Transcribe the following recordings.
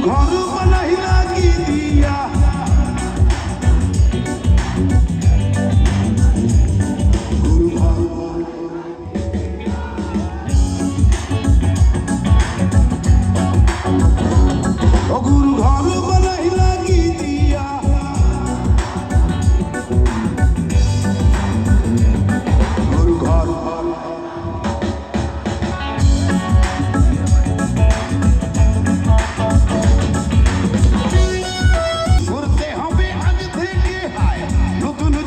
ঘর বানাইলা কি দিয়া গুরু ঘর ও গুরু ঘর বানাইলা কি দিয়া গুরু ঘর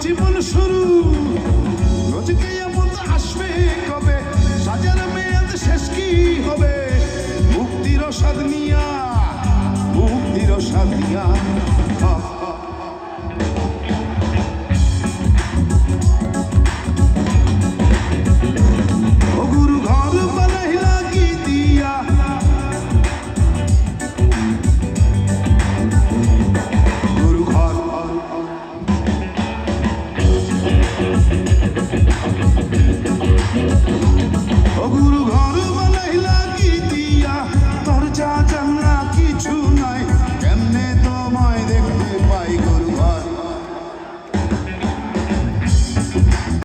জীবন শুরু রোজকে এমন আসবে কবে সাজার মেয়াদ শেষ কি হবে মুক্তির স্বাদ নিয়া